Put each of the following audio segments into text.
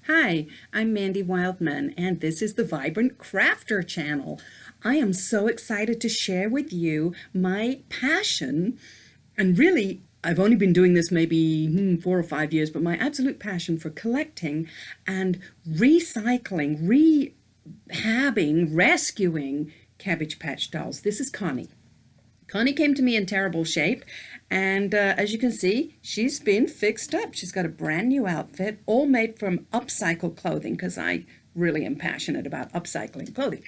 Hi, I'm Mandy Wildman, and this is the Vibrant Crafter channel. I am so excited to share with you my passion, and really, I've only been doing this maybe 4 or 5 years, but my absolute passion for collecting and recycling, rehabbing, rescuing Cabbage Patch dolls. This is Connie. Connie came to me in terrible shape, and as you can see, she's been fixed up. She's got a brand new outfit, all made from upcycled clothing, because I really am passionate about upcycling clothing.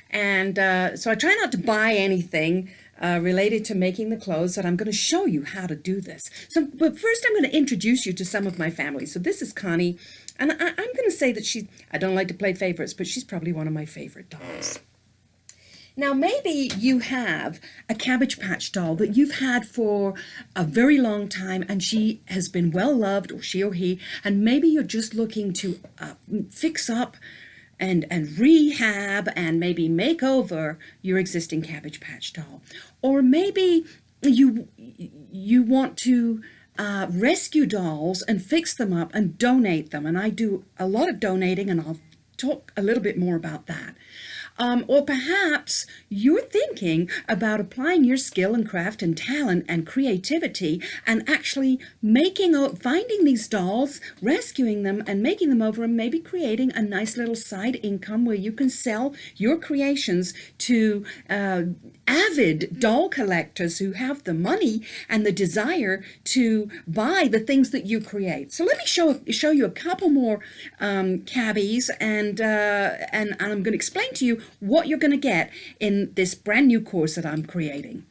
And so I try not to buy anything related to making the clothes, and I'm going to show you how to do this. But first I'm going to introduce you to some of my family. So this is Connie, and I'm going to say that I don't like to play favorites, but she's probably one of my favorite dolls. Now, maybe you have a Cabbage Patch doll that you've had for a very long time and she has been well loved, or she or he, and maybe you're just looking to fix up and rehab and maybe make over your existing Cabbage Patch doll. Or maybe you want to rescue dolls and fix them up and donate them. And I do a lot of donating, and I'll talk a little bit more about that. Or perhaps you're thinking about applying your skill and craft and talent and creativity and actually finding these dolls, rescuing them and making them over, and maybe creating a nice little side income where you can sell your creations to avid doll collectors who have the money and the desire to buy the things that you create. So let me show you a couple more cabbies, and I'm going to explain to you what you're going to get in this brand new course that I'm creating.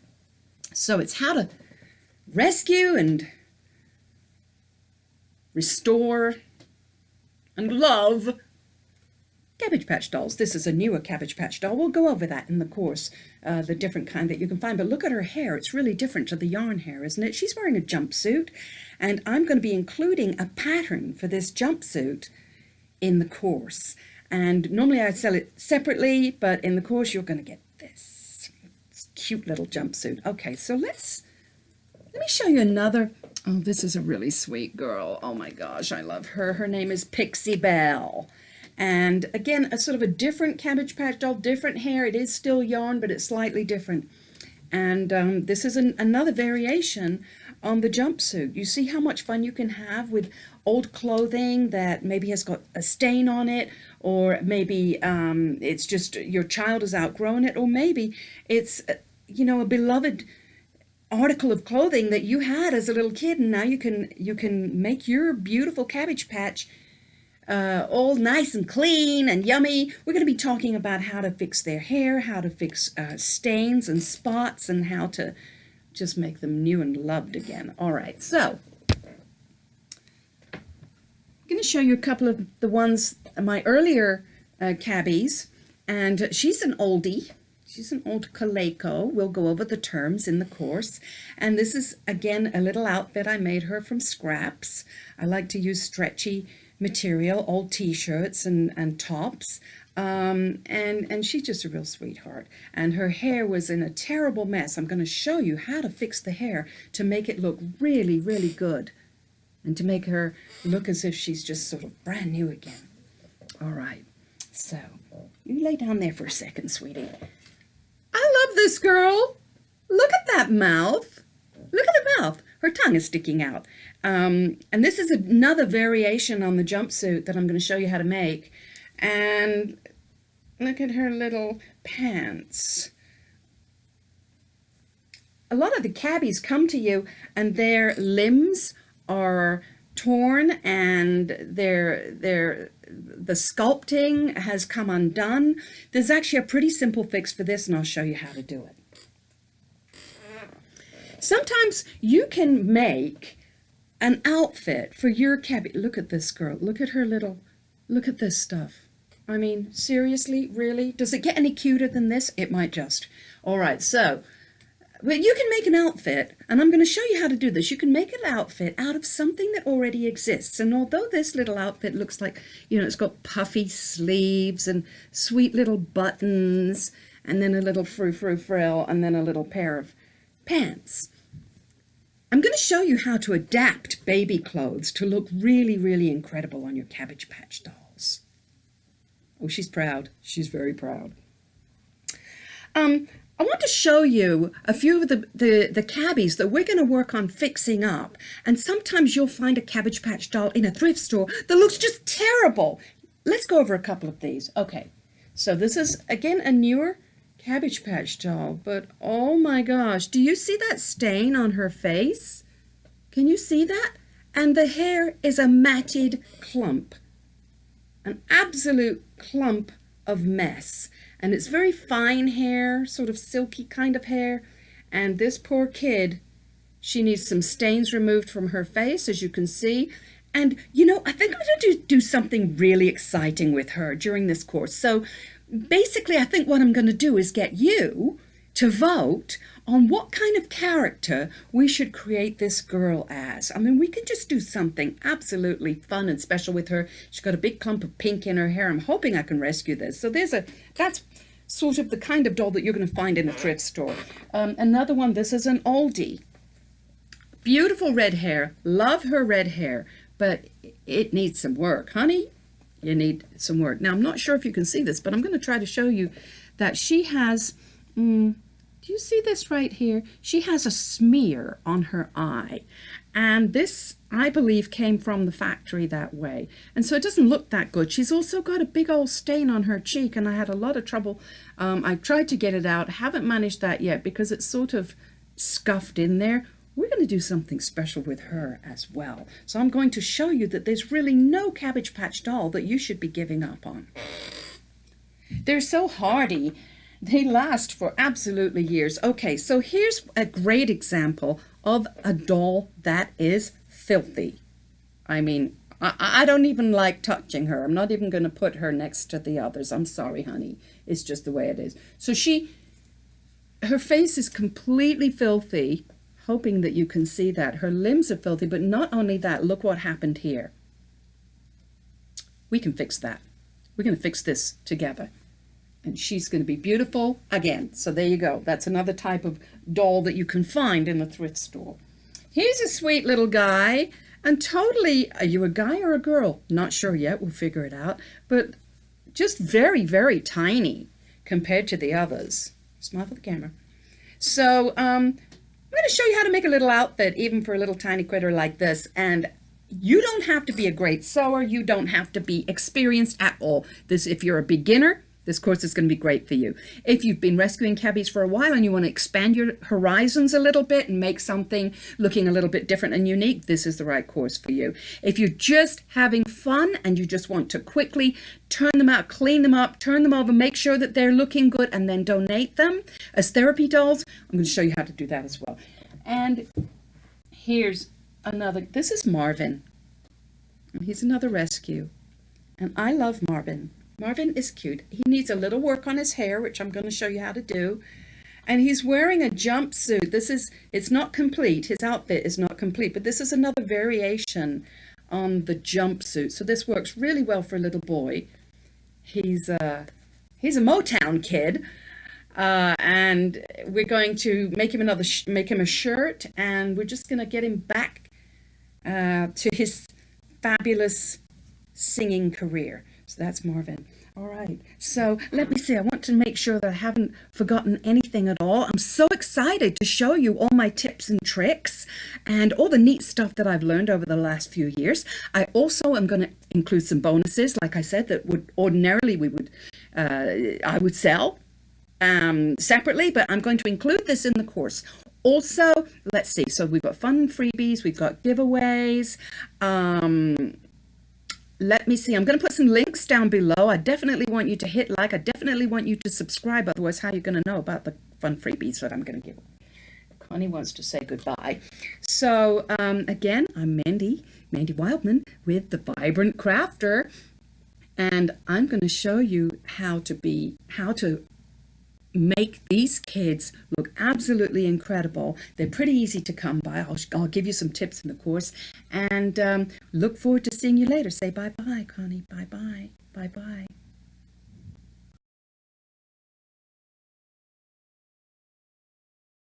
So it's how to rescue and restore and love Cabbage Patch dolls. This is a newer Cabbage Patch doll. We'll go over that in the course, the different kind that you can find. But look at her hair. It's really different to the yarn hair, isn't it? She's wearing a jumpsuit, and I'm going to be including a pattern for this jumpsuit in the course. And normally I sell it separately, but in the course you're going to get this cute little jumpsuit. Okay, so let me show you another. Oh, this is a really sweet girl. Oh my gosh, I love her. Her name is Pixie Belle. And again, a sort of a different Cabbage Patch doll, different hair. It is still yarn, but it's slightly different. And this is another variation on the jumpsuit. You see how much fun you can have with old clothing that maybe has got a stain on it, or maybe it's just your child has outgrown it, or maybe it's a beloved article of clothing that you had as a little kid, and now you can make your beautiful Cabbage Patch all nice and clean and yummy. We're going to be talking about how to fix their hair, how to fix stains and spots, and how to just make them new and loved again. All right, so I'm going to show you a couple of the ones, my earlier cabbies, and she's an oldie. She's an old Coleco. We'll go over the terms in the course. And this is, again, a little outfit I made her from scraps. I like to use stretchy material, old t-shirts and tops, and she's just a real sweetheart, and her hair was in a terrible mess. I'm going to show you how to fix the hair to make it look really, really good, and to make her look as if she's just sort of brand new again. All right, so you lay down there for a second, sweetie. I love this girl. Look at that mouth. Look at the mouth. Her tongue is sticking out. And this is another variation on the jumpsuit that I'm going to show you how to make. And look at her little pants. A lot of the cabbies come to you and their limbs are torn, and the sculpting has come undone. There's actually a pretty simple fix for this, and I'll show you how to do it. Sometimes you can make an outfit for your cabbie. Look at this girl. Look at her little, look at this stuff. I mean, seriously, really? Does it get any cuter than this? It might just. All right, so, but you can make an outfit, and I'm going to show you how to do this. You can make an outfit out of something that already exists. And although this little outfit looks like, it's got puffy sleeves and sweet little buttons, and then a little frou-frou frill, and then a little pair of pants. I'm going to show you how to adapt baby clothes to look really, really incredible on your Cabbage Patch dolls. Oh, she's proud. She's very proud. I want to show you a few of the cabbies that we're going to work on fixing up. And sometimes you'll find a Cabbage Patch doll in a thrift store that looks just terrible. Let's go over a couple of these. Okay, so this is, again, a newer Cabbage Patch doll. But, oh my gosh, do you see that stain on her face? Can you see that? And the hair is a matted clump. An absolute clump of mess. And it's very fine hair, sort of silky kind of hair. And this poor kid, she needs some stains removed from her face, as you can see. And, you know, I think I'm going to do something really exciting with her during this course. So basically, I think what I'm going to do is get you to vote on what kind of character we should create this girl as. I mean, we could just do something absolutely fun and special with her. She's got a big clump of pink in her hair. I'm hoping I can rescue this. So that's sort of the kind of doll that you're going to find in a thrift store. Another one, this is an oldie. Beautiful red hair. Love her red hair, but it needs some work. Honey, you need some work. Now, I'm not sure if you can see this, but I'm going to try to show you that she has... do you see this right here? She has a smear on her eye. And this, I believe, came from the factory that way. And so it doesn't look that good. She's also got a big old stain on her cheek, and I had a lot of trouble. I've tried to get it out. Haven't managed that yet because it's sort of scuffed in there. We're going to do something special with her as well. So I'm going to show you that there's really no Cabbage Patch doll that you should be giving up on. They're so hardy. They last for absolutely years. Okay, so here's a great example of a doll that is filthy. I mean, I don't even like touching her. I'm not even going to put her next to the others. I'm sorry, honey. It's just the way it is. So her face is completely filthy, hoping that you can see that. Her limbs are filthy, but not only that, look what happened here. We can fix that. We're going to fix this together. And she's going to be beautiful again. So there you go. That's another type of doll that you can find in the thrift store. Here's a sweet little guy. And totally, are you a guy or a girl? Not sure yet. We'll figure it out. But just very, very tiny compared to the others. Smile for the camera. So I'm going to show you how to make a little outfit, even for a little tiny critter like this. And you don't have to be a great sewer. You don't have to be experienced at all. If you're a beginner, this course is going to be great for you. If you've been rescuing cabbies for a while and you want to expand your horizons a little bit and make something looking a little bit different and unique, this is the right course for you. If you're just having fun and you just want to quickly turn them out, clean them up, turn them over, make sure that they're looking good, and then donate them as therapy dolls, I'm going to show you how to do that as well. And here's another. This is Marvin. And he's another rescue. And I love Marvin. Marvin is cute. He needs a little work on his hair, which I'm going to show you how to do. And he's wearing a jumpsuit. It's not complete. His outfit is not complete, but this is another variation on the jumpsuit. So this works really well for a little boy. He's a Motown kid. And we're going to make him a shirt, and we're just going to get him back to his fabulous singing career. So that's Marvin. All right. So let me see. I want to make sure that I haven't forgotten anything at all. I'm so excited to show you all my tips and tricks and all the neat stuff that I've learned over the last few years. I also am going to include some bonuses, like I said, that would ordinarily I would sell separately, but I'm going to include this in the course. Also, let's see. So we've got fun freebies. We've got giveaways. Let me see. I'm going to put some links down below. I definitely want you to hit like. I definitely want you to subscribe. Otherwise, how are you going to know about the fun freebies that I'm going to give? Connie wants to say goodbye. So, again, I'm Mandy Wildman with The Vibrant Crafter. And I'm going to show you how to make these kids look absolutely incredible. They're pretty easy to come by. I'll give you some tips in the course, and look forward to seeing you later. Say bye-bye, Connie. Bye-bye. Bye-bye.